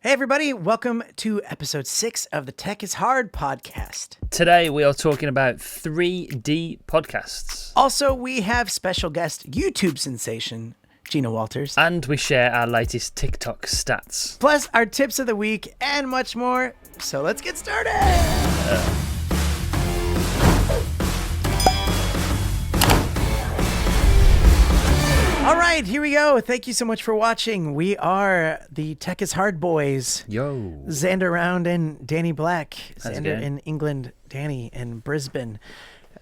Hey, everybody. Welcome to episode 6 of the Tech is Hard podcast. Today, we are talking about 3D podcasts. Also, we have special guest YouTube sensation, Gina Walters. And we share our latest TikTok stats. Plus, our tips of the week and much more. So let's get started. All right, here we go. Thank you so much for watching. We are the Tech is Hard boys. Yo. Xander Round and Danny Black. How's it Xander going? in England, Danny in Brisbane.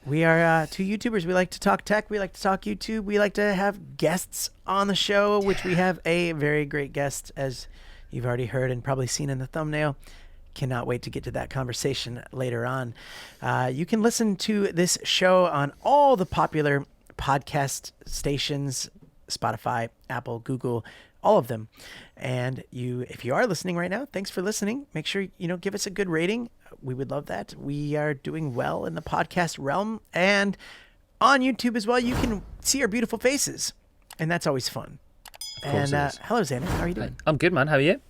We are two YouTubers. We like to talk tech. We like to talk YouTube. We like to have guests on the show, which we have a very great guest, as you've already heard and probably seen in the thumbnail. Cannot wait to get to that conversation later on. You can listen to this show on all the popular podcast stations, Spotify, Apple, Google, all of them. And if you are listening right now, thanks for listening. Make sure, give us a good rating. We would love that. We are doing well in the podcast realm, and on YouTube as well. You can see our beautiful faces, and that's always fun. Of course And it is. hello, Xander. How are you doing? I'm good, man. How are you?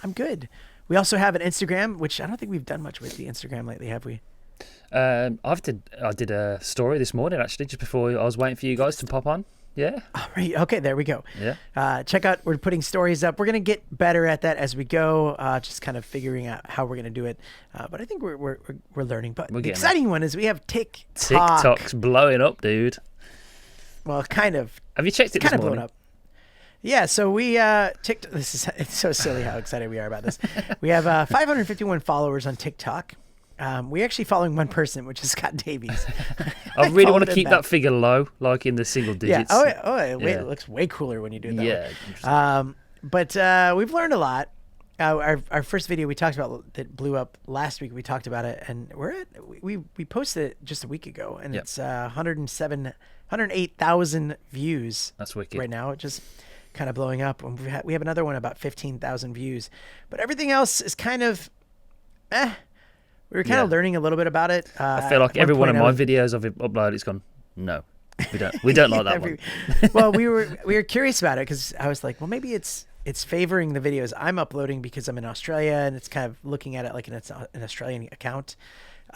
I'm good. We also have an Instagram, which I don't think we've done much with the Instagram lately, have we? I did a story this morning, actually, just before I was waiting for you guys to pop on. Yeah. All right. Okay, there we go. Yeah. Check out, we're putting stories up. We're going to get better at that as we go, just kind of figuring out how we're going to do it. But I think we're learning. But the exciting one is we have TikTok. TikTok's blowing up, dude. Well, kind of. Have you checked it this kind of morning? blown up. Yeah, so we it's so silly how excited we are about this. We have 551 followers on TikTok. We're actually following one person, which is Scott Davies. I really want to keep that figure low, like in the single digits. Yeah. It looks way cooler when you do it that way. But we've learned a lot. Our first video we talked about that blew up last week. We talked about it, and we posted it just a week ago, and it's 108,000 views. That's wicked right now. It just kind of blowing up. And we have another one about 15,000 views, but everything else is kind of We were kind of learning a little bit about it. I feel like every one of my videos I've uploaded, it's gone, no, we don't like that one. Well, we were curious about it because I was like, well, maybe it's favoring the videos I'm uploading because I'm in Australia, and it's kind of looking at it like it's an Australian account.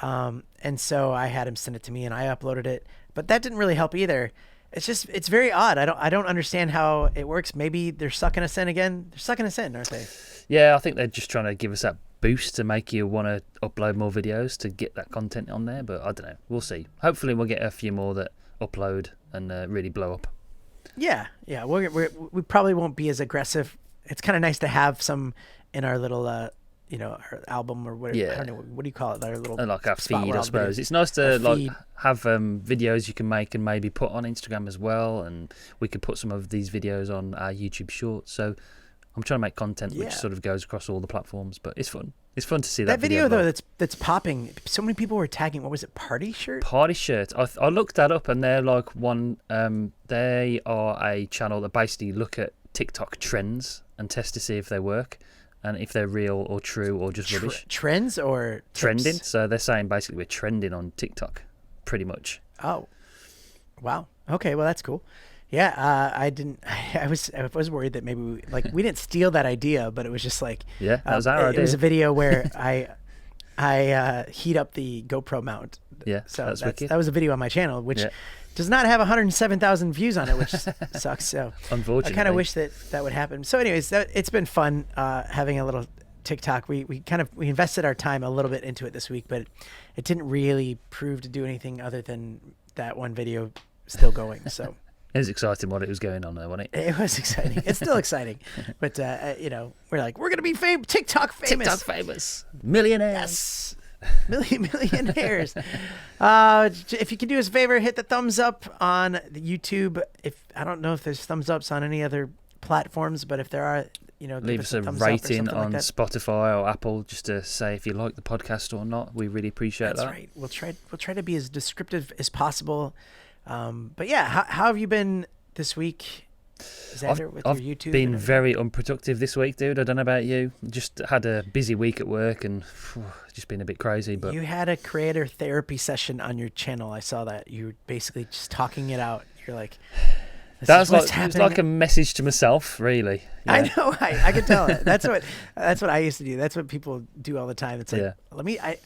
And so I had him send it to me, and I uploaded it, but that didn't really help either. It's very odd. I don't understand how it works. Maybe they're sucking us in again. They're sucking us in, aren't they? Yeah, I think they're just trying to give us that boost to make you want to upload more videos to get that content on there, but I don't know. We'll see. Hopefully we'll get a few more that upload and really blow up. Yeah. We probably won't be as aggressive. It's kind of nice to have some in our little our album or whatever. I don't know, what do you call it? Our little like our spot feed, I suppose. It's nice to have videos you can make and maybe put on Instagram as well, and we could put some of these videos on our YouTube Shorts. So I'm trying to make content which sort of goes across all the platforms, but it's fun. It's fun to see that video though. That's popping. So many people were tagging. What was it? Party shirt. Party shirt. I looked that up, and they're like one. They are a channel that basically look at TikTok trends and test to see if they work, and if they're real or true or just rubbish. Trends or trending. Tips? So they're saying basically we're trending on TikTok, pretty much. Oh, wow. Okay, well that's cool. Yeah, I was worried that maybe we didn't steal that idea, but it was just like that was our idea. It was a video where I heat up the GoPro mount. Yeah, so that was a video on my channel, which does not have 107,000 views on it, which sucks. So unfortunately, I kind of wish that would happen. So, anyways, it's been fun having a little TikTok. We invested our time a little bit into it this week, but it didn't really prove to do anything other than that one video still going. So. It was exciting what it was going on there, wasn't it? It was exciting. It's still exciting. But, we're like, we're going to be TikTok famous. TikTok famous. Millionaires. Yes. Millionaires. If you can do us a favor, hit the thumbs up on the YouTube. I don't know if there's thumbs ups on any other platforms, but if there are, leave us a rating on Spotify or Apple just to say if you like the podcast or not. We really appreciate that. That's right. We'll try to be as descriptive as possible. But yeah, how have you been this week, Xander, with your YouTube? I've been very unproductive this week, dude. I don't know about you. Just had a busy week at work and just been a bit crazy. But you had a creator therapy session on your channel. I saw that. You were basically just talking it out. You're like, That's like it's like a message to myself, really. Yeah. I know. I can tell it. That's what I used to do. That's what people do all the time. It's like,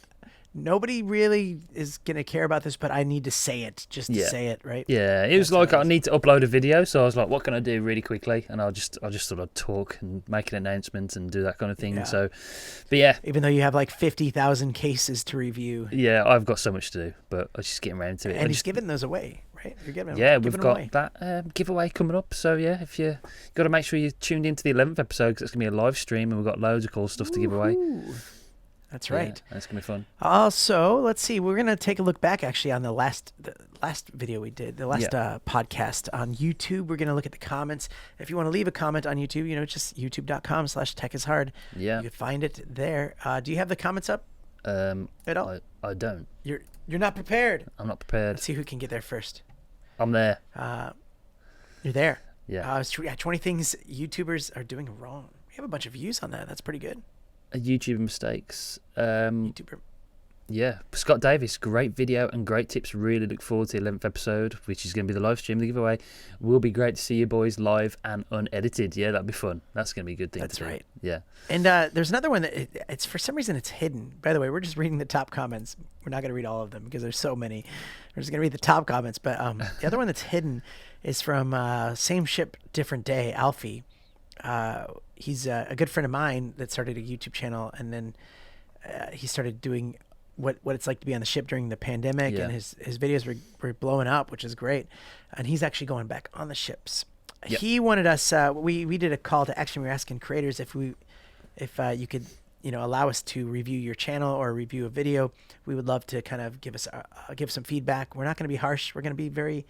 nobody really is gonna care about this, but I need to say it just to say it, right? Yeah, it was like I need to upload a video, so I was like, what can I do really quickly? And I'll just sort of talk and make an announcement and do that kind of thing. Yeah. So, but yeah, even though you have like 50,000 cases to review. Yeah, I've got so much to do, but I'm just getting around to it. And he's giving those away, right? You're giving them. Yeah, we've got that giveaway coming up. So yeah, if you got to make sure you tuned into the 11th episode because it's gonna be a live stream and we've got loads of cool stuff to give away. That's right. Yeah, that's going to be fun. Also, let's see. We're going to take a look back actually on the last video we did, the last podcast on YouTube. We're going to look at the comments. If you want to leave a comment on YouTube, it's just youtube.com/techishard. Yeah. You can find it there. Do you have the comments up at all? I don't. You're not prepared. I'm not prepared. Let's see who can get there first. I'm there. You're there. Yeah. 20 things YouTubers are doing wrong. We have a bunch of views on that. That's pretty good. YouTuber mistakes. YouTuber. Yeah, Scott Davis, great video and great tips. Really look forward to the 11th episode, which is going to be the live stream, the giveaway. Will be great to see you boys live and unedited. Yeah, that'd be fun. That's going to be a good thing. That's right. Yeah. And there's another one that it's for some reason it's hidden. By the way, we're just reading the top comments. We're not going to read all of them because there's so many. We're just going to read the top comments. But the other one that's hidden is from Same Ship, Different Day, Alfie. He's a good friend of mine that started a YouTube channel, and then he started doing what it's like to be on the ship during the pandemic, and his videos were blowing up, which is great. And he's actually going back on the ships. Yep. He wanted us. We did a call to action. We were asking creators if you could allow us to review your channel or review a video. We would love to kind of give some feedback. We're not going to be harsh. We're going to be very,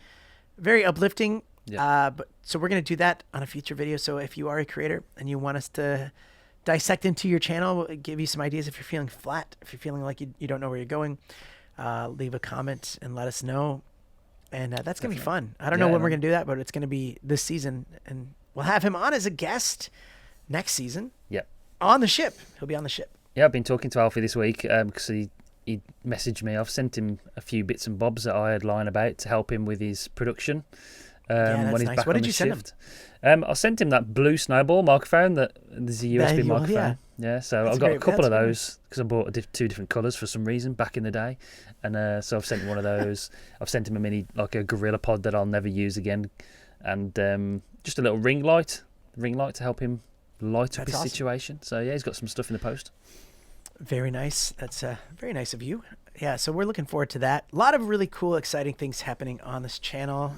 very uplifting. Yeah. So we're going to do that on a future video. So if you are a creator and you want us to dissect into your channel, we'll give you some ideas. If you're feeling flat, if you're feeling like you don't know where you're going, leave a comment and let us know. And that's going to be fun. I don't know when we're going to do that, but it's going to be this season. And we'll have him on as a guest next season. Yeah. On the ship. He'll be on the ship. Yeah, I've been talking to Alfie this week because he messaged me. I've sent him a few bits and bobs that I had lying about to help him with his production. That's when he's nice. back What on did the you send shift. I sent him that blue snowball microphone that there's a USB microphone. Yeah, so I've got a couple of those because I bought two different colours for some reason back in the day, and so I've sent him one of those. I've sent him a mini, like a Gorilla Pod that I'll never use again, and just a little ring light to help him light up his situation. So yeah, he's got some stuff in the post. Very nice. That's very nice of you. Yeah, so we're looking forward to that. A lot of really cool, exciting things happening on this channel.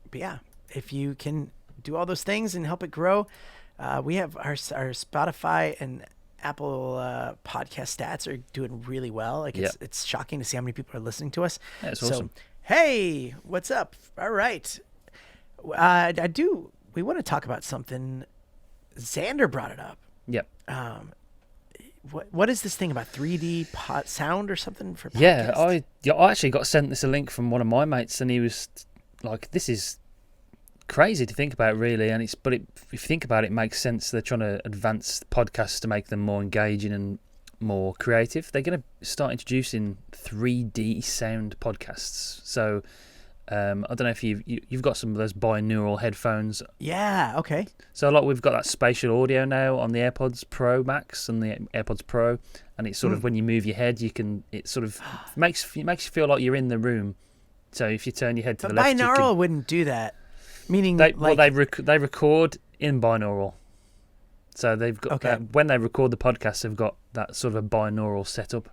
But yeah, if you can do all those things and help it grow, we have our Spotify and Apple podcast stats are doing really well. Like it's shocking to see how many people are listening to us. Yeah, it's awesome. Hey, what's up? All right. We want to talk about something. Xander brought it up. Yep. What is this thing about 3D sound or something for podcasts? Yeah, I actually got sent this a link from one of my mates, and he was like, "This is crazy to think about, really." And if you think about it, it makes sense. They're trying to advance podcasts to make them more engaging and more creative. They're going to start introducing 3D sound podcasts. So I don't know if you've got some of those binaural headphones. Yeah, okay. So we've got that spatial audio now on the AirPods Pro Max and the AirPods Pro, and it's sort of when you move your head, it sort of makes you feel like you're in the room. So if you turn your head to the left, binaural wouldn't do that. Meaning, they record in binaural. So they've got when they record the podcast, they've got that sort of a binaural setup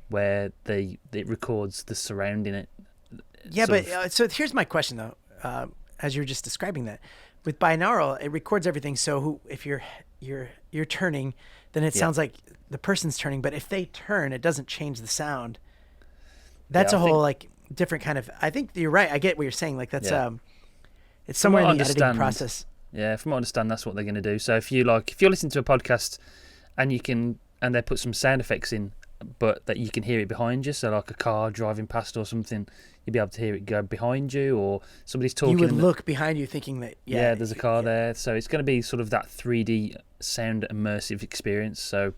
where it records the surrounding it. Yeah, but so here's my question though. As you were just describing that, with binaural, it records everything. So if you're turning, then it sounds like the person's turning. But if they turn, it doesn't change the sound. That's a whole different kind of. I think you're right. I get what you're saying. Like that's it's somewhere in the editing process. Yeah, from what I understand, that's what they're going to do. So if you're listening to a podcast and they put some sound effects in, but that you can hear it behind you, so like a car driving past or something, you'll be able to hear it go behind you, or somebody's talking. You would look behind you thinking that there's a car there. So it's going to be sort of that 3D sound immersive experience. So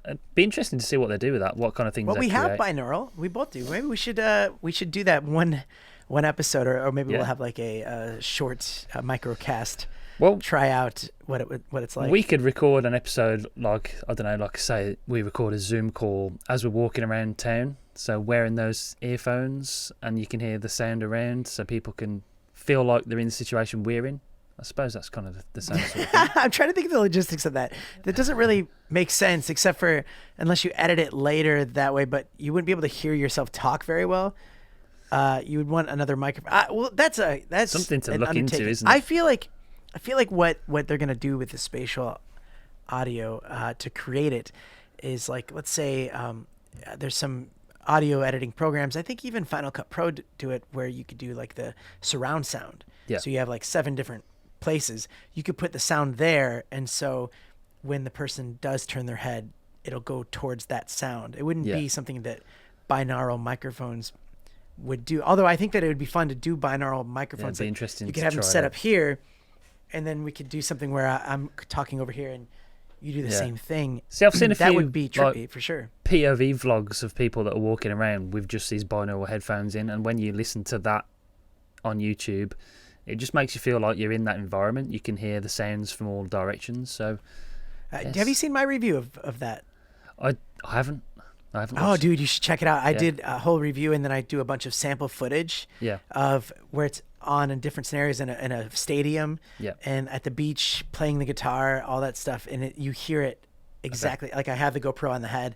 it'd be interesting to see what they do with that. What kind of things? Well, we have binaural. We both do. Maybe we should do that one one episode, or maybe Yeah. we'll have like a short microcast. Well, try out what it's like. We could record an episode like, I don't know, like say we record a Zoom call as we're walking around town. So wearing those earphones and you can hear the sound around, so people can feel like they're in the situation we're in. I suppose that's kind of the same sort of thing. I'm trying to think of the logistics of that. That doesn't really make sense, except for unless you edit it later that way. But you wouldn't be able to hear yourself talk very well. You would want another microphone. Well, that's something to look into, isn't it? I feel like what they're gonna do with the spatial audio to create it is like, let's say there's some audio editing programs. I think even Final Cut Pro do it, where you could do like the surround sound. Yeah. So you have like 7 different places. You could put the sound there, and so when the person does turn their head, it'll go towards that sound. It wouldn't be something that binaural microphones would do. Although I think that it would be fun to do binaural microphones. It'd be interesting. You could have them set up here, and then we could do something where I'm talking over here and you do the same thing. See, I've seen a few, that would be trippy, like, for sure. POV vlogs of people that are walking around with just these binaural headphones in, and when you listen to that on YouTube, it just makes you feel like you're in that environment. You can hear the sounds from all directions. So, have you seen my review of that? I haven't. Oh, dude, you should check it out. I did a whole review, and then I do a bunch of sample footage of where it's on in different scenarios in a stadium and at the beach, playing the guitar, all that stuff. And you hear it exactly. Like, I have the GoPro on the head.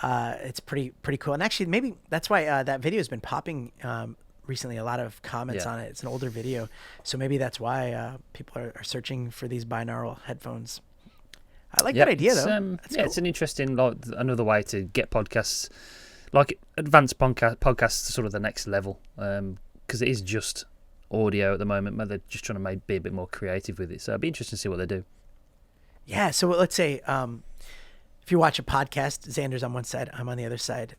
It's pretty cool. And actually, maybe that's why that video has been popping recently. A lot of comments on it. It's an older video. So maybe that's why people are searching for these binaural headphones. I like that idea, though. Cool. It's an interesting, another way to get podcasts, like advanced podcasts, to sort of the next level, because it is just audio at the moment, but they're just trying to be a bit more creative with it. So it'd be interesting to see what they do. Yeah. So let's say if you watch a podcast, Xander's on one side, I'm on the other side.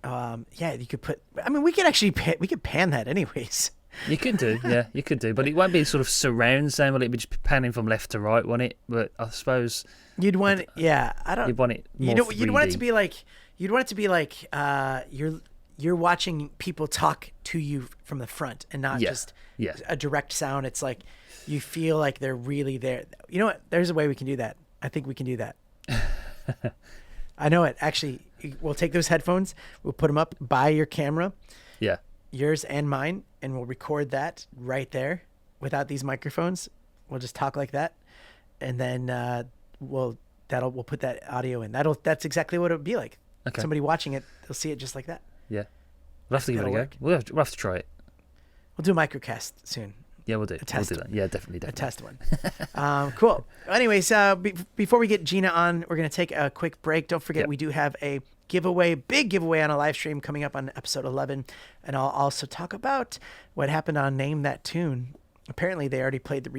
You could put. I mean, we could pan that anyways. You could do, you could do, but it won't be sort of surround sound. Will it be just panning from left to right, won't it? But I suppose you'd want, I don't. You'd want it more 3D. You'd want it to be like, you're watching people talk to you from the front, and not just a direct sound. It's like you feel like they're really there. You know what? There's a way we can do that. I think we can do that. I know it. Actually, we'll take those headphones, we'll put them up by your camera. Yeah. Yours and mine, and we'll record that right there without these microphones. We'll just talk like that, and then we'll put that audio in. That's exactly what it would be like. Okay. Somebody watching it, they'll see it just like that. Yeah, we'll have to give it a go. We'll have to try it. We'll do a microcast soon. Yeah, we'll do. We'll do that. Yeah, definitely. A test one. Cool. Anyways, before we get Gina on, we're gonna take a quick break. Don't forget, we do have a big giveaway on a live stream coming up on episode 11, and I'll also talk about what happened on Name That Tune. Apparently they already played the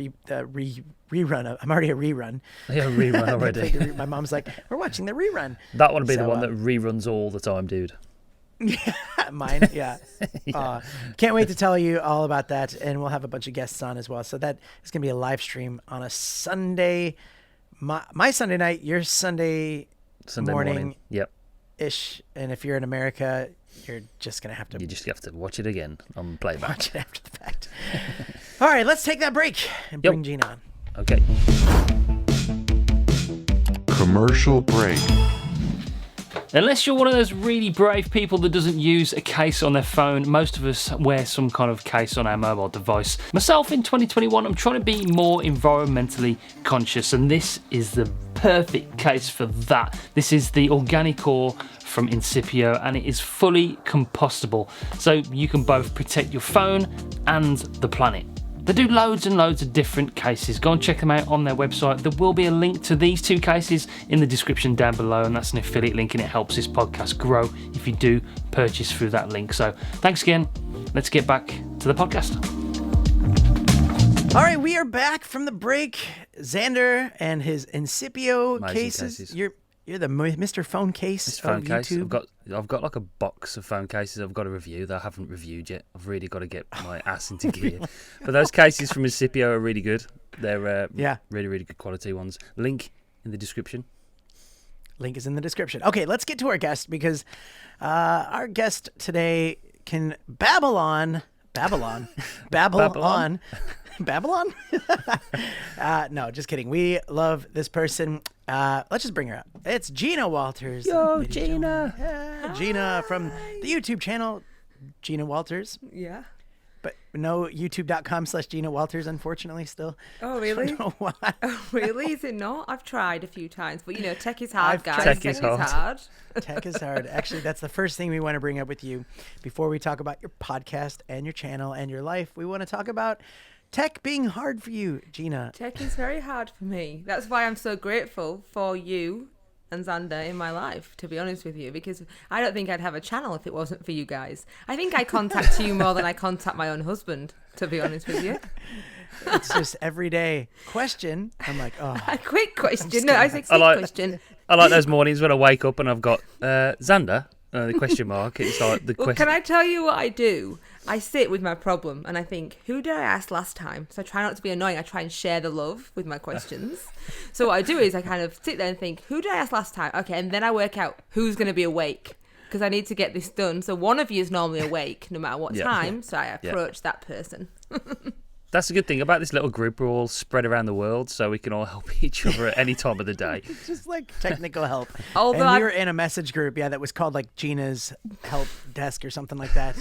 rerun. I'm already a rerun. Yeah, rerun already. My mom's like, we're watching the rerun. That would be the one that reruns all the time, dude. Yeah, mine. Yeah. Can't wait to tell you all about that, and we'll have a bunch of guests on as well. So that is going to be a live stream on a Sunday, my Sunday night, your Sunday morning. Yep. Ish, and if you're in America, you're just gonna have to. You just have to watch it again on playback. Watch it after the fact. All right, let's take that break and bring Gina on. Okay. Commercial break. Unless you're one of those really brave people that doesn't use a case on their phone, most of us wear some kind of case on our mobile device. Myself, in 2021, I'm trying to be more environmentally conscious, and this is the perfect case for that. This is the Organic Ore from Incipio, and it is fully compostable, so you can both protect your phone and the planet. They do loads and loads of different cases. Go and check them out on their website. There will be a link to these 2 cases in the description down below, and that's an affiliate link, and it helps this podcast grow if you do purchase through that link. So thanks again. Let's get back to the podcast. All right, we are back from the break. Xander and his Incipio cases. You're the Mr. Phone Case of YouTube. I've got like a box of phone cases I've got to review that I haven't reviewed yet. I've really got to get my ass into gear. But those cases from Incipio are really good. They're really, really good quality ones. Link in the description. Link is in the description. Okay, let's get to our guest, because our guest today can babble on Babylon. Babylon. Babylon? No, just kidding. We love this person. Let's just bring her up. It's Gina Walters. Yo, Gina. Gina from the YouTube channel, Gina Walters. Yeah. But no youtube.com/Gina Walters, unfortunately, still. Oh, really? I don't know why. Oh, really? Is it not? I've tried a few times, but tech is hard, guys. Tech is hard. Tech is hard. Actually, that's the first thing we want to bring up with you before we talk about your podcast and your channel and your life. We want to talk about tech being hard for you, Gina. Tech is very hard for me. That's why I'm so grateful for you and Xander in my life, to be honest with you, because I don't think I'd have a channel if it wasn't for you guys. I think I contact you more than I contact my own husband, to be honest with you. It's just everyday question. I'm like, oh. A quick question. No, I said quick question. I like those mornings when I wake up and I've got Xander, the question mark. It's like the Well, question. can I tell you what I do? I sit with my problem and I think, who did I ask last time? So I try not to be annoying. I try and share the love with my questions. So what I do is I kind of sit there and think, who did I ask last time? Okay, and then I work out who's going to be awake because I need to get this done. So one of you is normally awake no matter what time. So I approach that person. That's the good thing about this little group. We're all spread around the world, so we can all help each other at any time of the day. Just like technical help. Although and we were in a message group, that was called like Gina's help desk or something like that.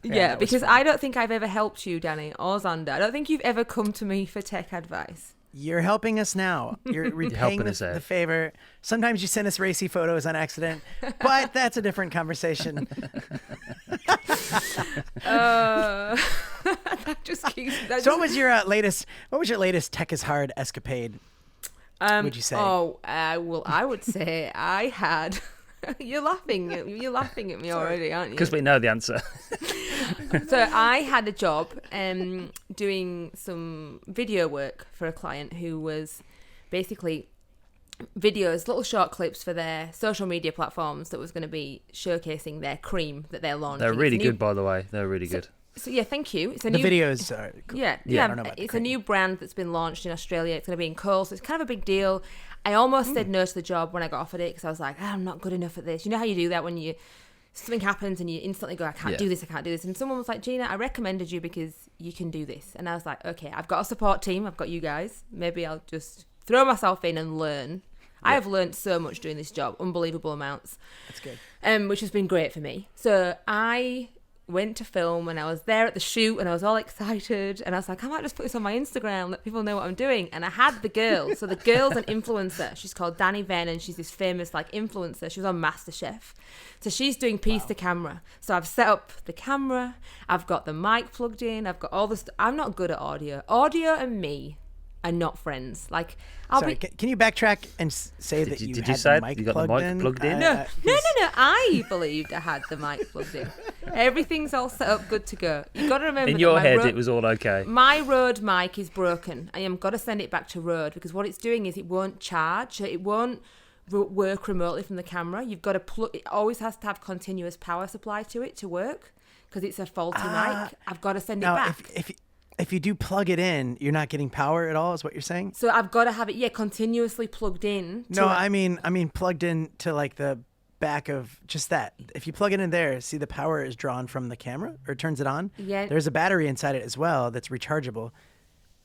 Yeah, because I don't think I've ever helped you, Danny, or Xander. I don't think you've ever come to me for tech advice. You're helping us now. You're repaying the favor. Sometimes you send us racy photos on accident, but that's a different conversation. So what was your latest tech is hard escapade? Would you say? Well, I would say I had. You're laughing at me already, aren't you? Because we know the answer. So I had a job doing some video work for a client who was basically videos, little short clips for their social media platforms that was going to be showcasing their cream that they're launching. They're really good, by the way. They're really good. So yeah, thank you. It's the videos are cool. Yeah. I don't know about it's a new brand that's been launched in Australia. It's going to be in Coles. So it's kind of a big deal. I almost said no to the job when I got offered it because I was like, I'm not good enough at this. You know how you do that when something happens and you instantly go, I can't do this. And someone was like, Gina, I recommended you because you can do this. And I was like, okay, I've got a support team. I've got you guys. Maybe I'll just throw myself in and learn. I have learned so much doing this job, unbelievable amounts. That's good. Which has been great for me. So I went to film and I was there at the shoot and I was all excited and I was like, I might just put this on my Instagram, let people know what I'm doing. And I had the girl. So the girl's an influencer. She's called Danny Venn and she's this famous influencer. She was on MasterChef. So she's doing piece to camera. So I've set up the camera. I've got the mic plugged in. I've got all this. I'm not good at audio. Audio and me are not friends. Can you backtrack and say that you had the mic plugged in? No. I believed I had the mic plugged in. Everything's all set up, good to go. You got to remember. In your head, it was all okay. My Rode mic is broken. I am got to send it back to Rode because what it's doing is it won't charge. It won't work remotely from the camera. You've got to plug. It always has to have continuous power supply to it to work because it's a faulty mic. I've got to send it back. If you do plug it in, you're not getting power at all, is what you're saying? So I've got to have it, continuously plugged in. I mean plugged in to the back of just that. If you plug it in there, see the power is drawn from the camera or turns it on. Yeah. There's a battery inside it as well that's rechargeable.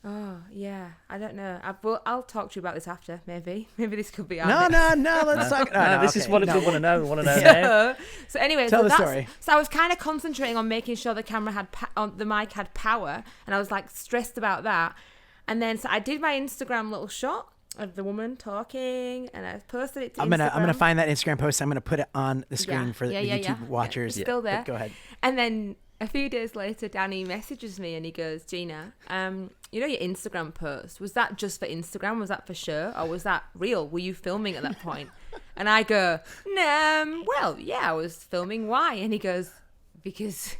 Oh, yeah. I don't know. I'll talk to you about this after, maybe. Maybe this could be our No, let's talk. This is what people want to know. We want to know now. So anyway, Tell the story. So I was kind of concentrating on making sure the camera had, the mic had power, and I was stressed about that. And then, so I did my Instagram little shot of the woman talking, and I posted it to Instagram. I'm gonna find that Instagram post. I'm gonna put it on the screen for the YouTube watchers. It's still there. But go ahead. And then a few days later, Danny messages me and he goes, Gina, your Instagram post, was that just for Instagram? Was that for show? Or was that real? Were you filming at that point? And I go, well, yeah, I was filming. Why? And he goes, because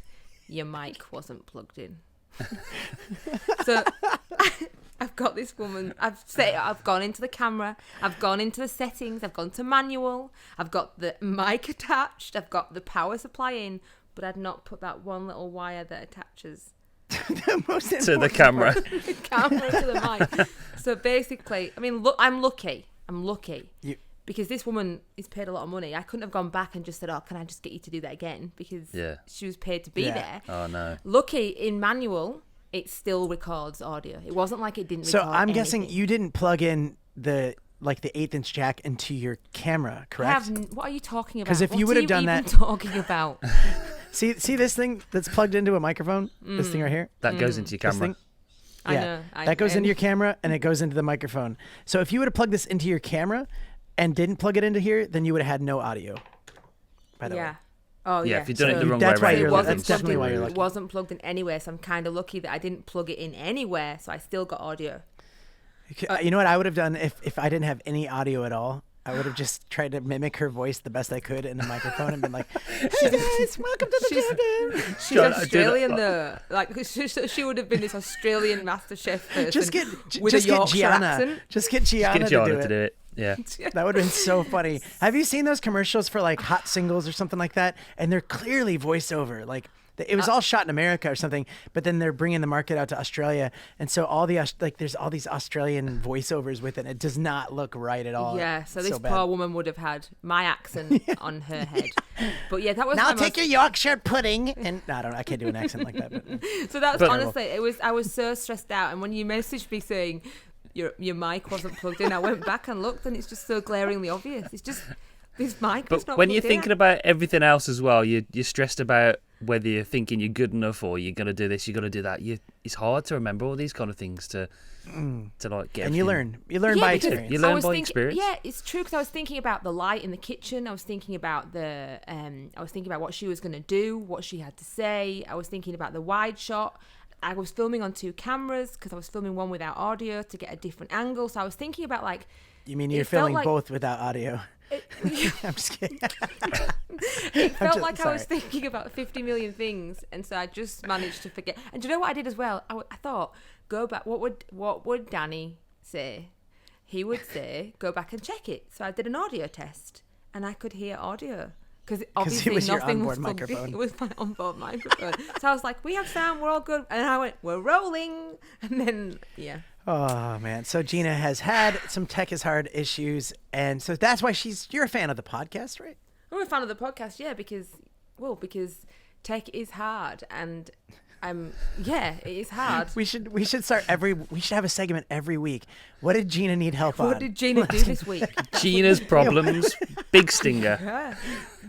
your mic wasn't plugged in. So I've got this woman, I've gone into the camera, I've gone into the settings, I've gone to manual, I've got the mic attached, I've got the power supply in, but I'd not put that one little wire that attaches to the camera. The camera to the mic. So basically, I mean, look, I'm lucky. because this woman is paid a lot of money. I couldn't have gone back and just said, "Oh, can I just get you to do that again?" Because she was paid to be there. Oh no. Lucky in manual, it still records audio. It wasn't like it didn't. So record I'm guessing anything. you didn't plug in the 1/8" jack into your camera, correct? What are you talking about? 'Cause if you would have done that- talking about. See this thing that's plugged into a microphone? This thing right here? That goes into your This camera. thing? I Yeah, know. that goes into your camera and it goes into the microphone. So if you would have plugged this into your camera and didn't plug it into here, then you would have had no audio. By the way. Oh yeah. If you've done it the So wrong that's way why around, you're it lucky. wasn't That's definitely why you're lucky. It wasn't plugged in anywhere, so I'm kind of lucky that I didn't plug it in anywhere, so I still got audio. You know what I would have done if I didn't have any audio at all? I would have just tried to mimic her voice the best I could in the microphone and been like, "Hey guys, welcome to the channel." She's Australian though. Like she would have been this Australian master chef person Just get with just a get Yorkshire Gianna. accent. Just get Gianna, Get Gianna to do it. Yeah. That would have been so funny. Have you seen those commercials for like hot singles or something like that? And they're clearly voiceover. Like it was all shot in America or something, but then they're bringing the market out to Australia, and so all the there's all these Australian voiceovers with it. It does not look right at all. Yeah, so It's this bad. poor woman would have had my accent on her head. But yeah, that was Now my take your Yorkshire pudding and no, I can't do an accent like that. But, So that's But- honestly, I was so stressed out, and when you messaged me saying your mic wasn't plugged in, I went back and looked, and it's just so glaringly obvious. It's just this mic. But when you're thinking about everything else as well, you're stressed about whether you're thinking you're good enough or you're gonna do this, you're gonna do that. It's hard to remember all these kind of things to like get. and you everything- learn by because experience. You learn I was by thinking, experience. Yeah, it's true, because I was thinking about the light in the kitchen. I was thinking about what she was going to do, what she had to say. I was thinking about the wide shot. I was filming on 2 cameras because I was filming one without audio to get a different angle. So I was thinking about like. You mean you're it felt filming like- both without audio? I'm just kidding. It felt just- like I was sorry. thinking about 50 million things, and so I just managed to forget. And do you know what I did as well? I thought, go back. What would Danny say? He would say, go back and check it. So I did an audio test, and I could hear audio. Because obviously was your nothing was onboard plugged in. microphone. It was my onboard microphone. So I was like, we have sound, we're all good. And I went, we're rolling. And then, yeah. Oh man, so Gina has had some tech is hard issues, and so that's why you're a fan of the podcast, right? I'm a fan of the podcast, yeah, because tech is hard, and it is hard. We should have a segment every week. What did Gina need help on? What did Gina do this week? Gina's problems, big stinger. Yeah.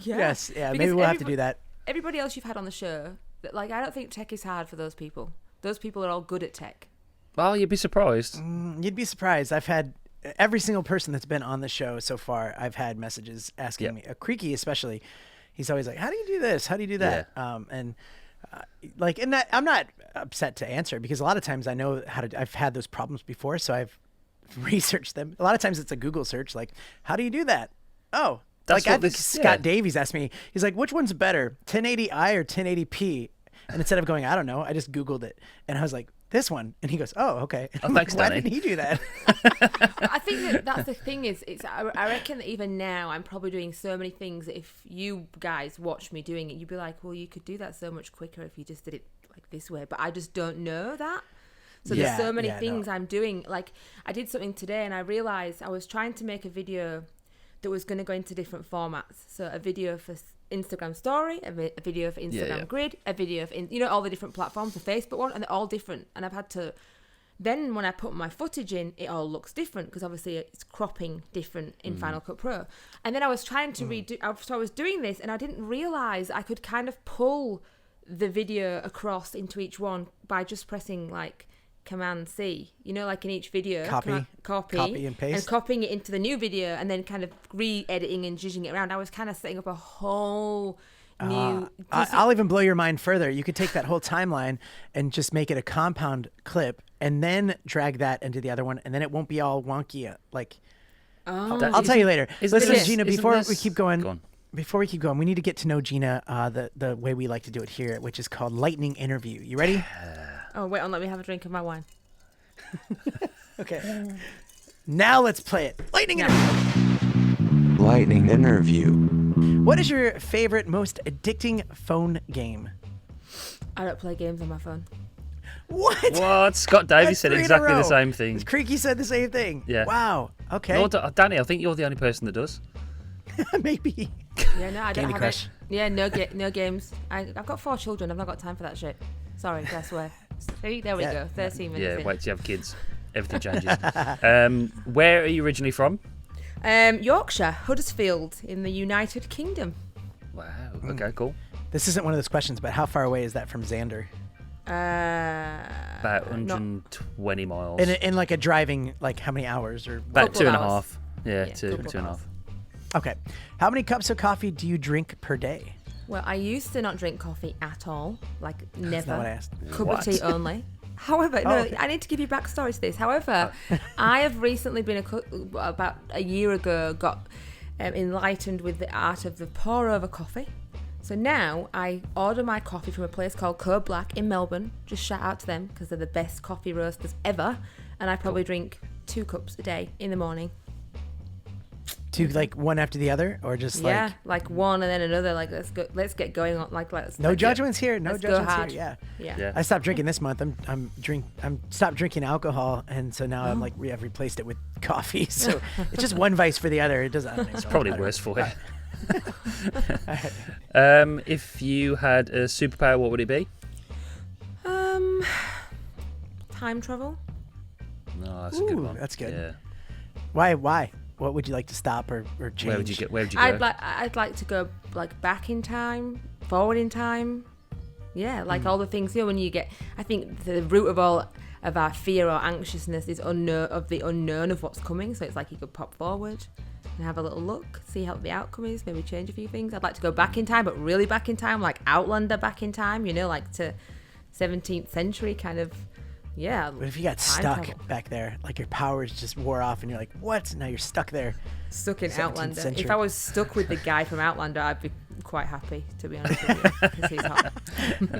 Yes, yeah, Because maybe we'll have to do that. Everybody else you've had on the show, I don't think tech is hard for those people. Those people are all good at tech. Well, you'd be surprised. You'd be surprised. I've had every single person that's been on the show so far. I've had messages asking me. Creaky especially. He's always like, "How do you do this? How do you do that?" And that I'm not upset to answer because a lot of times I know how to. I've had those problems before, so I've researched them. A lot of times it's a Google search, like, "How do you do that?" Oh, That's like what I think this- Scott yeah. Davies asked me. He's like, "Which one's better, 1080i or 1080p?" And instead of going, "I don't know," I just Googled it, and I was like, "This one." And he goes, "Oh, okay." Oh, thanks, Why Danny. didn't he do that? I think that's the thing is, I reckon that even now I'm probably doing so many things that if you guys watch me doing it, you'd be like, well, you could do that so much quicker if you just did it like this way. But I just don't know that. So there's so many things I'm doing. Like I did something today and I realized I was trying to make a video that was going to go into different formats. So a video for Instagram story, a video for Instagram grid, a video for, all the different platforms, the Facebook one, and they're all different. And I've had to, then when I put my footage in, it all looks different because obviously it's cropping different in Final Cut Pro. And then I was trying to redo, so I was doing this and I didn't realize I could kind of pull the video across into each one by just pressing like Command C, like in each video, Copy and paste, and copying it into the new video, and then kind of re-editing and jigging it around. I was kind of setting up a whole new. I'll even blow your mind further. You could take that whole timeline and just make it a compound clip, and then drag that into the other one, and then it won't be all wonky. I'll tell you later. Listen, Gina, before we keep going. Before we keep going, we need to get to know Gina the way we like to do it here, which is called lightning interview. You ready? Oh, wait on, let me have a drink of my wine. Okay. Now let's play it. Lightning interview. Lightning interview. What is your favorite, most addicting phone game? I don't play games on my phone. What? Scott Davies That's said 3 in a exactly the row. same thing. Creaky said the same thing. Yeah. Wow. Okay. No, Danny, I think you're the only person that does. Maybe. Yeah, no, I don't Candy have Crush. it. Yeah, no games. I've got 4 children. I've not got time for that shit. Sorry, I swear. See, there we Yeah. go. 13 minutes Yeah, in. wait till you have kids. Everything changes. Where are you originally from? Yorkshire, Huddersfield, in the United Kingdom. Wow. Okay, cool. This isn't one of those questions, but how far away is that from Xander? About 120 miles. In like a driving, like how many hours or? About Couple of 2.5. hours. Yeah, Yeah, two couple and a of half. Okay. How many cups of coffee do you drink per day? Well, I used to not drink coffee at all, like never. That's not what I asked. Cup What? of tea only. However, okay. I need to give you backstory to this. However, I have recently been about a year ago got enlightened with the art of the pour over coffee. So now I order my coffee from a place called Code Black in Melbourne. Just shout out to them because they're the best coffee roasters ever. And I probably drink 2 cups a day in the morning. 2, like one after the other, or just Yeah, like one and then another. Like let's get going on. Like no like, judgments here. No let's go judgments hard. here. Yeah. Yeah. I stopped drinking this month. I'm stopped drinking alcohol, and so now I'm like I've replaced it with coffee. So it's just one vice for the other. It doesn't. It's Probably worse for you. If you had a superpower, what would it be? Time travel. No, that's a good Ooh, one. that's good. Yeah. Why? What would you like to stop or change? Where would you go? I'd like to go like back in time, forward in time. Yeah, like all the things, when you get, I think the root of all of our fear or anxiousness is the unknown of what's coming. So it's like you could pop forward and have a little look, see how the outcome is, maybe change a few things. I'd like to go back in time, but really back in time, like Outlander back in time, like to 17th century kind of, yeah. What if you got time stuck travel. back there? Like your powers just wore off and you're like, what? Now you're stuck there. Stuck in 17th Outlander. century. If I was stuck with the guy from Outlander, I'd be quite happy, to be honest with you, because he's hot.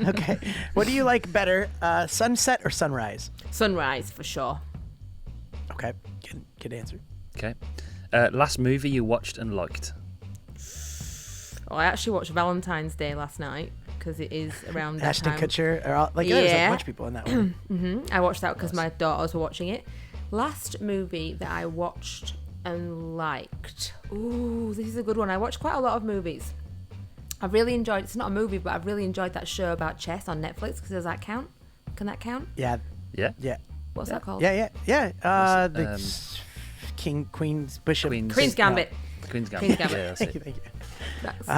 Okay. What do you like better, sunset or sunrise? Sunrise, for sure. Okay. Good answer. Okay. Last movie you watched and liked? Oh, I actually watched Valentine's Day last night because it is around that Ashton time. Kutcher. There's like a Yeah. bunch of people in that one. I watched that because my daughters were watching it. Last movie that I watched and liked. Ooh, this is a good one. I watched quite a lot of movies. I really enjoyed. It's not a movie, but I've really enjoyed that show about chess on Netflix. Does that count? Can that count? Yeah. Yeah. Yeah. What's that called? Yeah. The What's Queen's Bishop. Queen's Gambit. Queen's Gambit. Queen's Gambit. Yeah, that's Thank you. it. Thank you. That's,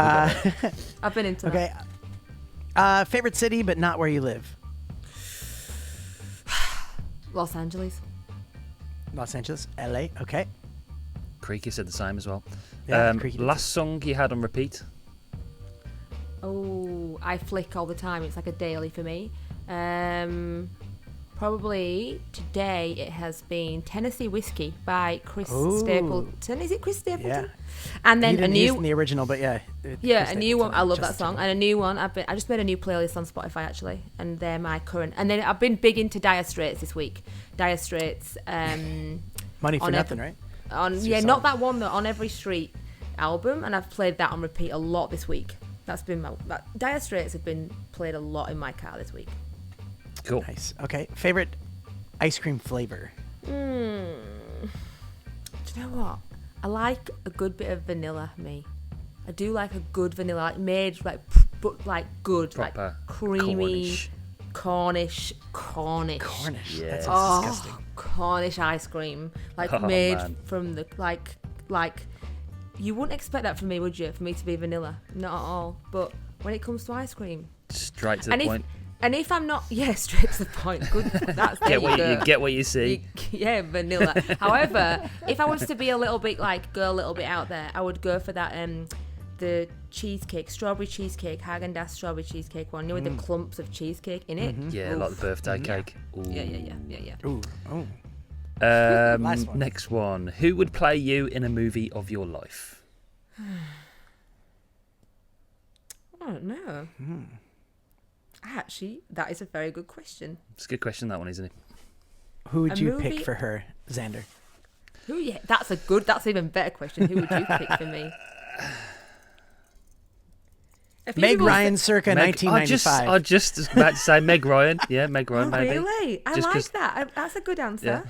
I've been into Okay. Favorite city, but not where you live. that. Los Angeles. Los Angeles, LA. Okay. Creaky said the same as well. Yeah, Creaky did last song you had on repeat? Oh, I flick all the time. It's like a daily for me. Probably today it has been Tennessee Whiskey by Chris Ooh. Stapleton. Is it Chris Stapleton? Yeah. And He then a didn't use it new in the original, but yeah. a new one. I love that Just- song. And a new one. I just made a new playlist on Spotify actually, and they're my current. And then I've been big into Dire Straits this week. Dire Straits. Money for on nothing, every- right? On That's your yeah, song. not that one. The On Every Street album, and I've played that on repeat a lot this week. That's been Dire Straits have been played a lot in my car this week. Cool. Nice. Okay. Favorite ice cream flavor? Do you know what? I like a good bit of vanilla. I do like a good vanilla, like made but like good, Proper like creamy Cornish. Cornish. Yeah. That sounds Oh, disgusting. Cornish ice cream, like Oh, made man. from the like. You wouldn't expect that from me, would you? For me to be vanilla, not at all. But when it comes to ice cream, Straight to the and point. if I'm not, yeah, straight to the point. Good. That's there You get what you see. Yeah, vanilla. However, if I was to be a little bit go a little bit out there, I would go for that the cheesecake, strawberry cheesecake, Haagen-Dazs strawberry cheesecake one, with the clumps of cheesecake in it. Yeah, like the birthday cake. Ooh. Yeah. Ooh. Oh. Last one. Next one. Who would play you in a movie of your life? I don't know. Actually, that is a very good question. It's a good question, that one, isn't it? Who would A you movie- pick for her, Xander? Yeah, that's an even better question. Who would you pick for me? Meg Ryan circa I 1995. just was about to say Meg Ryan. Yeah, Meg Ryan, maybe. Really? I Just like 'cause- that. That's a good answer. Yeah.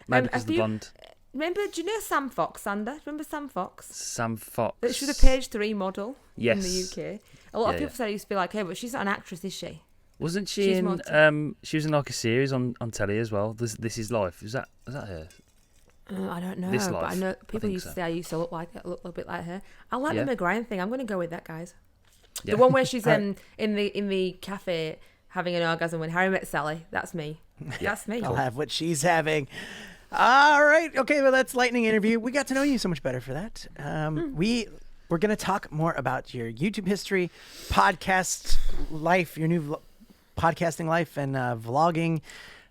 Maybe because the blonde. Remember, do you know Sam Fox, Sander? Remember Sam Fox? Sam Fox. She was a page 3 model in Yes. the UK. A lot of Yeah, people say it used to be like, hey, but she's not an actress, is she? Wasn't she She's in? more She was in like a series on telly as well. This is Life. Was that her? I don't know, This but Life, I know I people think used so. to say I used to look a bit like her. I like Yeah. the Meg Ryan thing. I'm going to go with that, guys. Yeah. The one where she's in the cafe having an orgasm when Harry met Sally. That's me. That's me. I'll have what she's having. All right. Okay. Well, that's lightning interview. We got to know you so much better for that. We're going to talk more about your YouTube history, podcast life, your new podcasting life, and vlogging,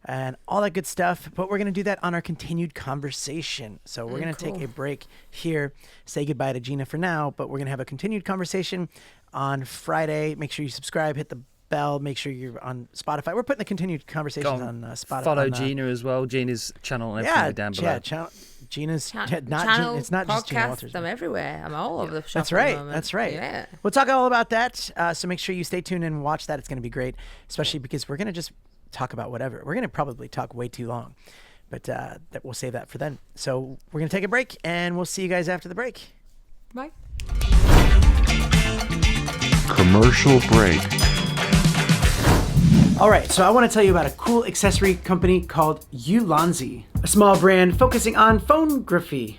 and all that good stuff. But we're going to do that on our continued conversation. So we're going to take a break here, say goodbye to Gina for now, but we're going to have a continued conversation on Friday. Make sure you subscribe, hit the bell, make sure you're on Spotify. We're putting the continued conversations on Spotify. Follow Gina as well. Gina's channel and everything down below. Yeah, Gina's Channel, it's not just Gina podcast, Walters. I'm everywhere. I'm all over the shop. That's at the right. moment. That's right. Yeah. We'll talk all about that. So make sure you stay tuned and watch that. It's going to be great, especially because we're going to just talk about whatever. We're going to probably talk way too long, but that we'll save that for then. So we're going to take a break, and we'll see you guys after the break. Bye. Commercial break. All right, so I want to tell you about a cool accessory company called Ulanzi, a small brand focusing on phonography.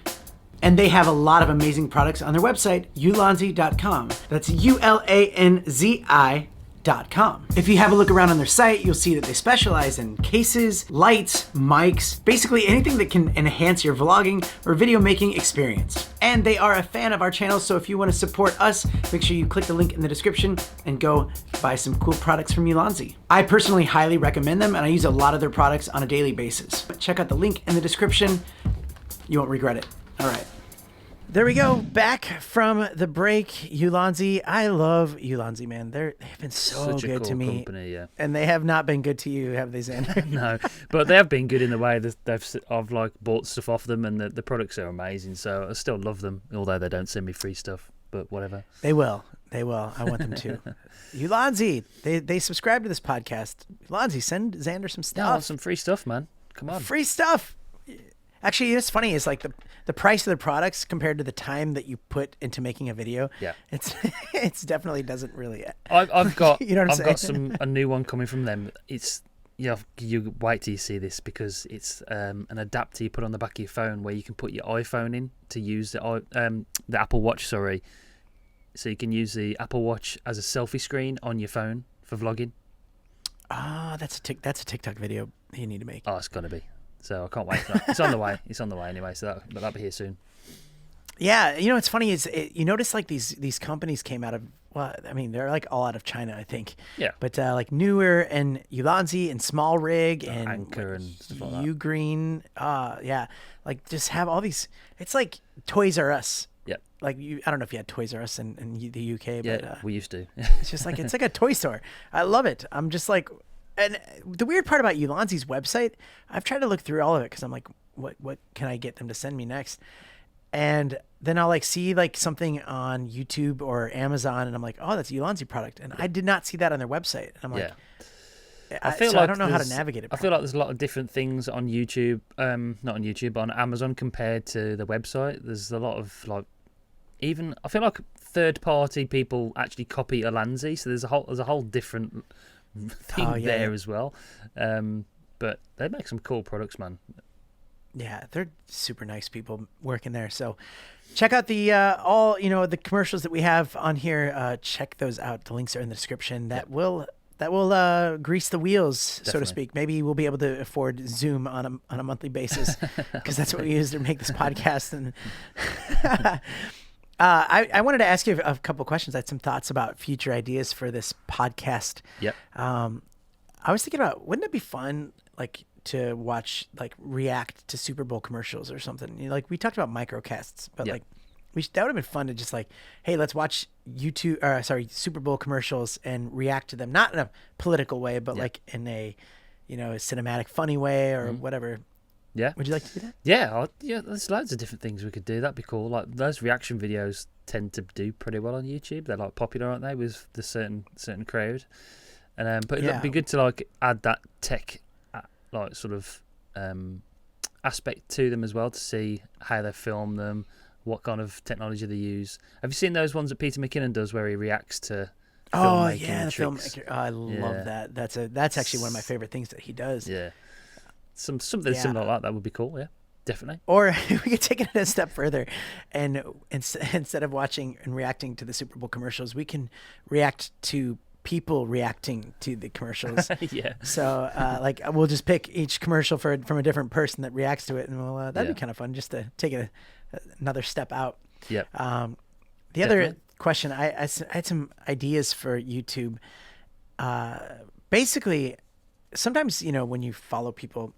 And they have a lot of amazing products on their website, ulanzi.com. That's ULANZI.com. If you have a look around on their site, you'll see that they specialize in cases, lights, mics, basically anything that can enhance your vlogging or video making experience. And they are a fan of our channel, so if you want to support us, make sure you click the link in the description and go buy some cool products from Ulanzi. I personally highly recommend them, and I use a lot of their products on a daily basis. Check out the link in the description. You won't regret it. All right. There we go. Back from the break. Ulanzi. I love Ulanzi, man. They've been so Such a good cool to me. company, yeah. And they have not been good to you, have they, Xander? No, but they have been good in the way that I've like bought stuff off them, and the products are amazing. So I still love them, although they don't send me free stuff. But whatever. They will. They will. I want them to. Ulanzi. They subscribe to this podcast. Ulanzi, send Xander some No, I want stuff. some free stuff, man. Come on. Free stuff. Actually, it's funny. It's like the price of the products compared to the time that you put into making a video. Yeah. It's definitely doesn't really. I've got You know what I'm I've got saying? a new one coming from them. It's you wait till you see this, because it's an adapter you put on the back of your phone where you can put your iPhone in to use the Apple Watch. Sorry, so you can use the Apple Watch as a selfie screen on your phone for vlogging. Ah, that's a TikTok video you need to make. Oh, it's gonna be. So I can't wait for that. It's on the way. It's on the way anyway. So that'll be here soon. Yeah, you know what's funny is you notice like these companies came out of, well, I mean they're like all out of China, I think. Yeah. But like Newer and Ulanzi and Small Rig and Anchor and stuff like that. Ugreen, yeah, like just have all these. It's like Toys R Us. Yep. Like I don't know if you had Toys R Us in the UK, Yeah, but we used to. it's just like it's like a toy store. I love it. I'm just like, and the weird part about Ulanzi's website, I've tried to look through all of it because I'm like, what can I get them to send me next? And then I'll like see like something on YouTube or Amazon, and I'm like, oh, that's a Ulanzi product, and I did not see that on their website. And I'm like, Yeah. I don't know how to navigate it. I feel like there's a lot of different things on YouTube, not on YouTube, but on Amazon compared to the website. There's a lot of like, even I feel like third-party people actually copy Ulanzi, so there's a whole different thing there as well. But they make some cool products, man. Yeah, they're super nice people working there. So check out the all the commercials that we have on here. Check those out. The links are in the description. That will grease the wheels, so to Definitely. speak. Maybe we'll be able to afford Zoom on a monthly basis because that's what we use to make this podcast. And I wanted to ask you a couple questions. I had some thoughts about future ideas for this podcast. Yep. I was thinking about, wouldn't it be fun, like, to watch, like, react to Super Bowl commercials or something? You know, like, we talked about microcasts, but Yeah. like, that would have been fun to just like, hey, let's watch Super Bowl commercials and react to them, not in a political way, but Yeah. like in a, a cinematic, funny way or whatever. Yeah. Would you like to do that? Yeah, there's loads of different things we could do. That'd be cool. Like those reaction videos tend to do pretty well on YouTube. They're like popular, aren't they, with the certain crowd? And but it'd be good to like add that tech like sort of aspect to them as well, to see how they film them, what kind of technology they use. Have you seen those ones that Peter McKinnon does where he reacts to filmmaking the tricks? filmmaker. I love that. That's actually one of my favorite things that he does. Yeah, something similar like that would be cool. Yeah, definitely. Or we could take it a step further, and instead of watching and reacting to the Super Bowl commercials, we can react to people reacting to the commercials. Yeah. So like we'll just pick each commercial from a different person that reacts to it, and that'd be kind of fun just to take it another step out. Yeah. The other question, I had some ideas for YouTube. Basically, sometimes when you follow people,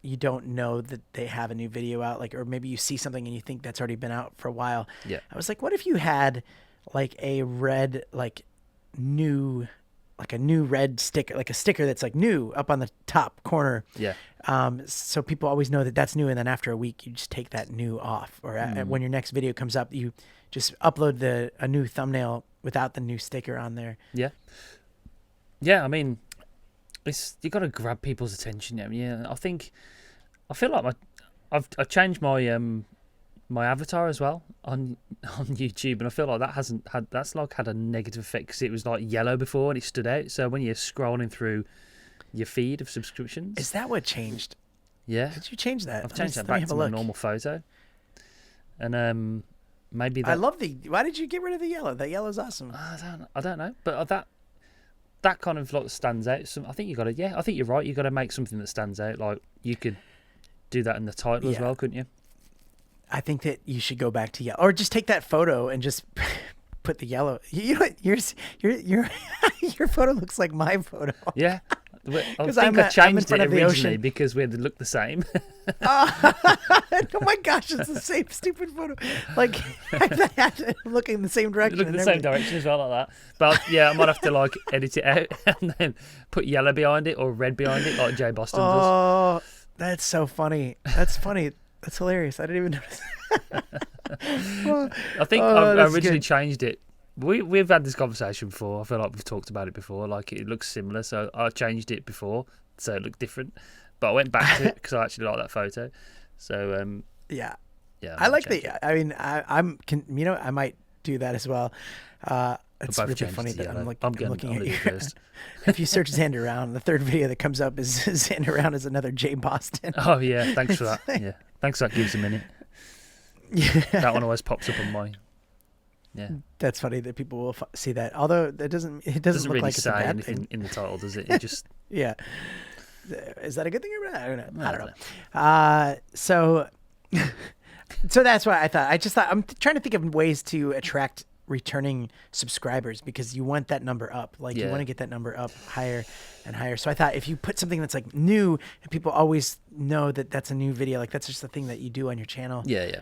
you don't know that they have a new video out, like, or maybe you see something and you think that's already been out for a while. Yeah. I was like, what if you had like a red, like new, like a new red sticker, like a sticker that's like new up on the top corner. Yeah. So people always know that that's new, and then after a week you just take that new off, or when your next video comes up, you just upload a new thumbnail without the new sticker on there. Yeah. Yeah, I mean, you got to grab people's attention. Yeah, I feel like I've changed my my avatar as well on YouTube, and I feel like that's had a negative effect, because it was like yellow before and it stood out. So when you're scrolling through your feed of subscriptions, is that what changed? Yeah. Did you change that? I've changed that back to my normal photo, and maybe that. I love why did you get rid of the yellow? That yellow's awesome. I don't know, but that kind of like stands out. I think you got to. Yeah, I think you're right. You got to make something that stands out. Like you could do that in the title as well, couldn't you? I think that you should go back to yellow, or just take that photo and just put the yellow. You know what? Your photo looks like my photo. Yeah. I think I changed it originally because we had to look the same. Oh my gosh, it's the same stupid photo. Like I'm looking in the same direction. Look in the same direction as well, like that. But yeah, I might have to like edit it out and then put yellow behind it or red behind it, like Jay Boston does. Oh, that's so funny. That's funny. That's hilarious. I didn't even notice. I think I originally changed it. We've had this conversation before. I feel like we've talked about it before. Like it looks similar, so I changed it before so it looked different. But I went back to it because I actually like that photo. So yeah. I like the. I mean, I might do that as well. It's really funny that I'm looking at you first. If you search Xander Round, the third video that comes up is Xander Round is another Jay Boston. Oh yeah, thanks for that. Yeah, thanks for that. Gives a minute. Yeah, that one always pops up on mine. Yeah, that's funny that people will see that. Although it doesn't look really like it's a bad anything thing in the title, does it? It just yeah. Is that a good thing or bad? I don't know. So that's why I just thought I'm trying to think of ways to attract returning subscribers, because you want that number up. Like you want to get that number up higher and higher. So I thought if you put something that's like new and people always know that that's a new video, like that's just the thing that you do on your channel. Yeah.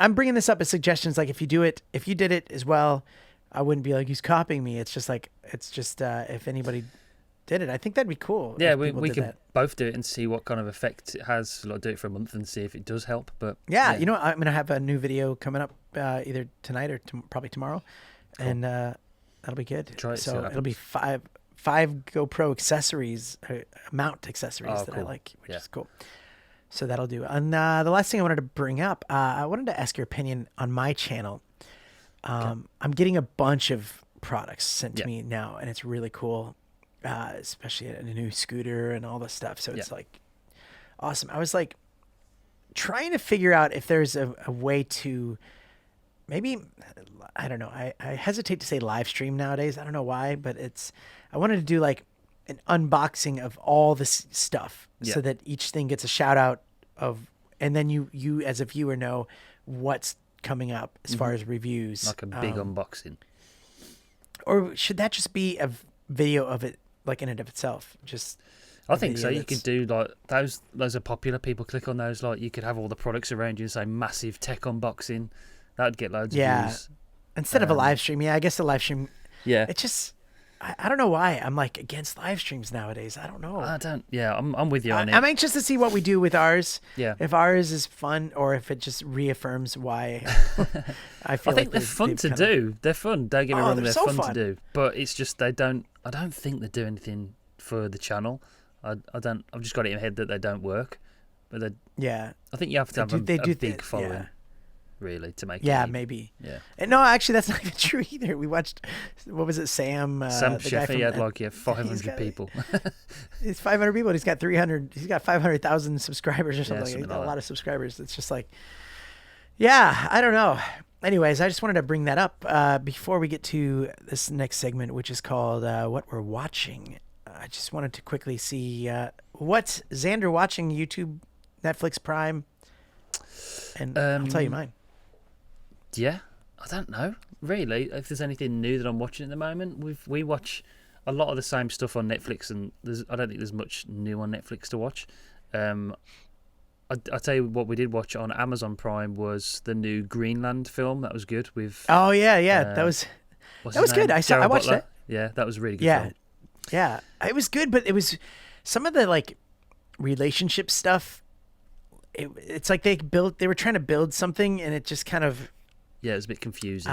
I'm bringing this up as suggestions. Like if you did it as well, I wouldn't be like he's copying me. It's just if anybody did it, I think that'd be cool. Yeah, we could both do it and see what kind of effect it has. Like do it for a month and see if it does help. But yeah, you know, I'm gonna have a new video coming up either tonight or probably tomorrow, and that'll be good. So it'll be five GoPro accessories, mount accessories that I like, which is cool. So that'll do. And the last thing I wanted to bring up, I wanted to ask your opinion on my channel. I'm getting a bunch of products sent to me now, and it's really cool, especially a new scooter and all this stuff. So it's like awesome. I was like trying to figure out if there's a way to maybe, I don't know. I hesitate to say live stream nowadays. I don't know why, but I wanted to do like an unboxing of all this stuff so that each thing gets a shout out and then you as a viewer know what's coming up as far as reviews. Like a big unboxing. Or should that just be a video of it, like in and of itself? I think so. You could do like those are popular. People click on those. Like you could have all the products around you and say massive tech unboxing. That'd get loads of views. Instead of a live stream. Yeah, I guess the live stream. Yeah. It's just I don't know why I'm like against live streams nowadays. I don't know. I'm with you on it. I'm anxious to see what we do with ours. Yeah. If ours is fun or if it just reaffirms why I feel I think they're fun to do. They're fun. Don't get me wrong, they're so fun to do. But it's just I don't think they do anything for the channel. I've just got it in my head that they don't work. But I think you have to have a big following. Really, to make it. Maybe. Yeah. And no, actually, that's not even true either. We watched, what was it, Sam? Sam Sheffy had 500 people. It's 500 people. He's got 300. He's got 500,000 subscribers or something. He's got a lot of subscribers. It's just like, I don't know. Anyways, I just wanted to bring that up before we get to this next segment, which is called What We're Watching. I just wanted to quickly see what's Xander watching, YouTube, Netflix, Prime, and I'll tell you mine. Yeah, I don't know really if there's anything new that I'm watching at the moment. We watch a lot of the same stuff on Netflix, and I don't think there's much new on Netflix to watch. I tell you what we did watch on Amazon Prime was the new Greenland film. That was good. With that was good. I watched that. Yeah, that was a really good film. Yeah, it was good, but it was some of the like relationship stuff. It's like they were trying to build something, and it just kind of. Yeah, it was a bit confusing.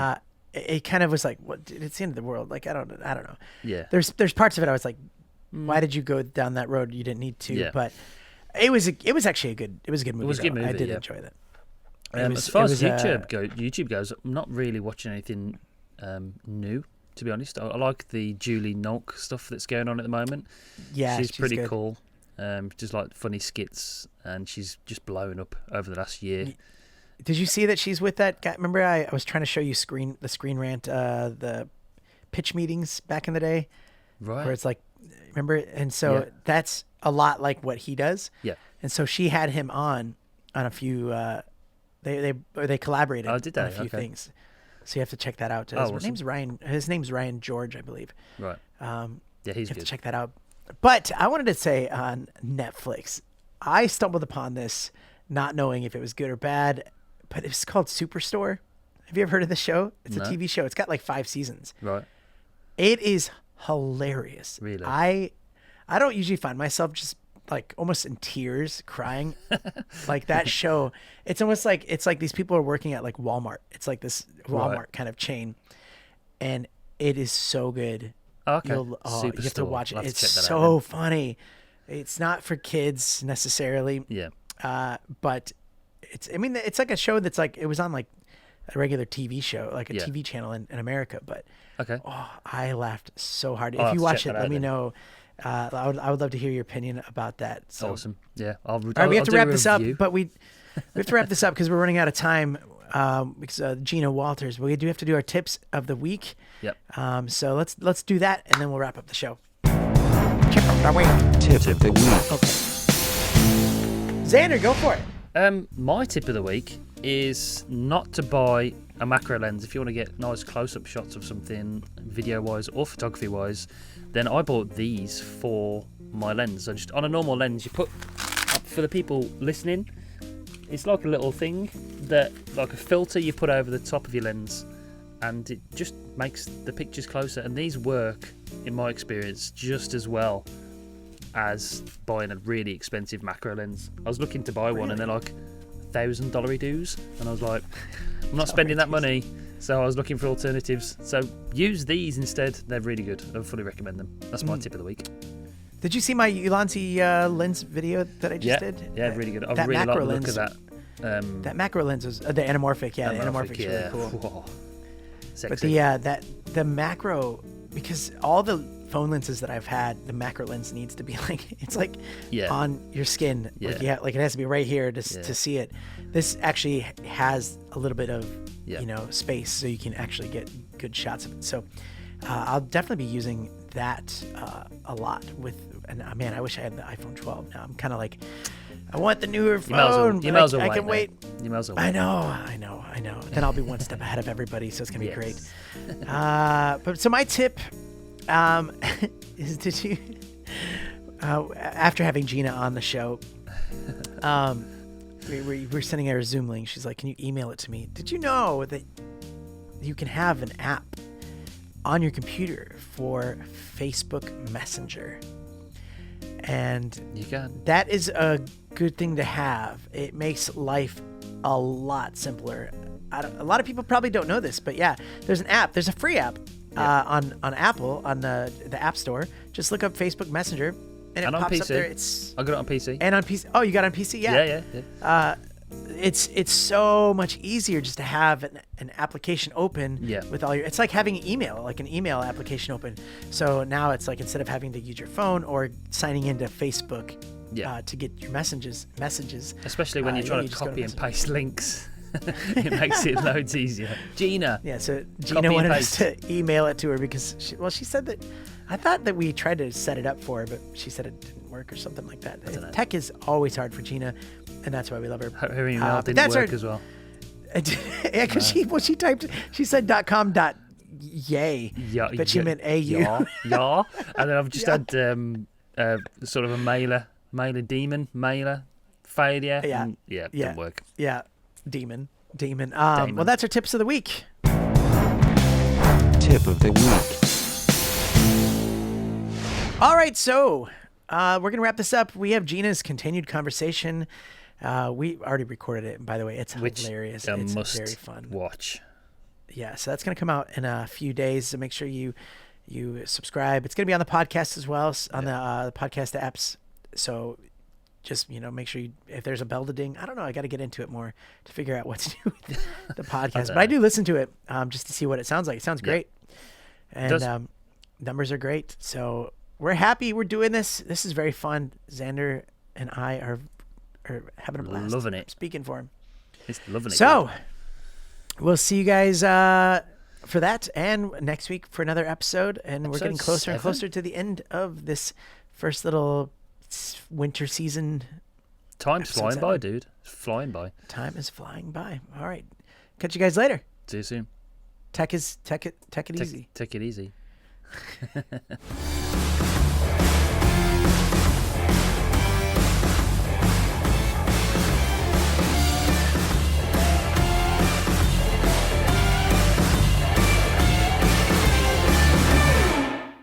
It kind of was like, what? It's the end of the world. Like I don't know. Yeah. There's parts of it I was like, why did you go down that road? You didn't need to. Yeah. But it was actually a good movie. It was a good movie. I did enjoy that. As far as YouTube goes, I'm not really watching anything new. To be honest, I like the Julie Nolk stuff that's going on at the moment. Yeah, she's pretty good. cool. Just like funny skits, and she's just blowing up over the last year. Did you see that she's with that guy? Remember, I was trying to show you the Screen Rant, the pitch meetings back in the day, right? Where it's like, remember, and so that's a lot like what he does. Yeah. And so she had him on a few. They collaborated. Oh, did they? On a few things. So you have to check that out. Awesome. His name's Ryan George, I believe. Right. Yeah, he's you have good. to check that out. But I wanted to say on Netflix, I stumbled upon this not knowing if it was good or bad, but it's called Superstore. Have you ever heard of this show? It's a TV show. It's got like 5 seasons. Right. It is hilarious. Really? I don't usually find myself just like almost in tears crying. Like that show. It's almost like these people are working at like Walmart. It's like this Walmart kind of chain. And it is so good. Okay. You have to watch it. It's so out, funny. It's not for kids necessarily. Yeah. But it's like a show that's like, it was on like a regular TV show, like a TV channel in America. But I laughed so hard. If you watch it, let me know. I would love to hear your opinion about that. So. Awesome. Yeah. All right, we have to wrap this up, but we have to wrap this up because we're running out of time. Because Gina Walters, but we do have to do our tips of the week. Yep. So let's do that, and then we'll wrap up the show. Tip of the week. Tip of the week. Okay. Xander, go for it. My tip of the week is not to buy a macro lens. If you want to get nice close-up shots of something, video-wise or photography-wise, then I bought these for my lens. So just on a normal lens, you put up for the people listening. It's like a little thing that, like a filter you put over the top of your lens, and it just makes the pictures closer. And these work, in my experience, just as well as buying a really expensive macro lens. I was looking to buy one, and they're like $1,000 dues, and I was like, I'm not spending that money. So I was looking for alternatives. So use these instead. They're really good. I fully recommend them. That's my tip of the week. Did you see my Ulanzi lens video that I just did? Yeah, really good. I really like the look of that. That macro lens was the anamorphic. Yeah, the anamorphic's really cool. Whoa. Sexy. But the macro, because all the phone lenses that I've had, the macro lens needs to be like, it's like on your skin. Yeah. Like it has to be right here to see it. This actually has a little bit of space, so you can actually get good shots of it. So I'll definitely be using that a lot with. And man, I wish I had the iPhone 12 now. I'm kind of like, I want the newer phone. I can wait. I know. Then I'll be one step ahead of everybody, so it's gonna be great. But so my tip is, did you after having Gina on the show, we're sending her a Zoom link. She's like, "Can you email it to me?" Did you know that you can have an app on your computer for Facebook Messenger. And You can. that is a good thing to have. It makes life a lot simpler. A lot of people probably don't know this, but yeah, there's an app. There's a free app on Apple, on the App Store. Just look up Facebook Messenger, and it on pops PC. up there. I got it on PC. And on PC. Oh, you got it on PC? Yeah. Yeah. It's so much easier just to have an application open with all your. It's like having an email, like an email application open. So now it's like instead of having to use your phone or signing into Facebook to get your messages. Especially when you're trying to copy and paste links. It makes it loads easier. Gina. Yeah, so Gina wanted us to email it to her because she said that. I thought that we tried to set it up for her, but she said it didn't work or something like that. Tech is always hard for Gina, and that's why we love her. Her email didn't work as well. Yeah, because she typed, she said .com.yay, but she meant AU. Yeah. And then I've just had sort of a mailer failure. Yeah. Didn't work. Yeah. Demon. Well, that's our tips of the week. Tip of the week. All right, so we're going to wrap this up. We have Gina's continued conversation. We already recorded it, and by the way, it's hilarious. It's very fun. Watch. Yeah, so that's going to come out in a few days, so make sure you subscribe. It's going to be on the podcast as well, on the podcast apps. So just, make sure if there's a bell to ding. I don't know. I got to get into it more to figure out what to do with the podcast. But I do listen to it just to see what it sounds like. It sounds great. And numbers are great. So we're happy we're doing this. This is very fun. Xander and I are having a blast. Loving it. Speaking for him. It's loving it. So we'll see you guys for that and next week for another episode. And we're getting closer and closer to the end of this first little winter season. Time's flying by, dude. It's flying by. Time is flying by. All right. Catch you guys later. See you soon. Take it easy. Take it easy.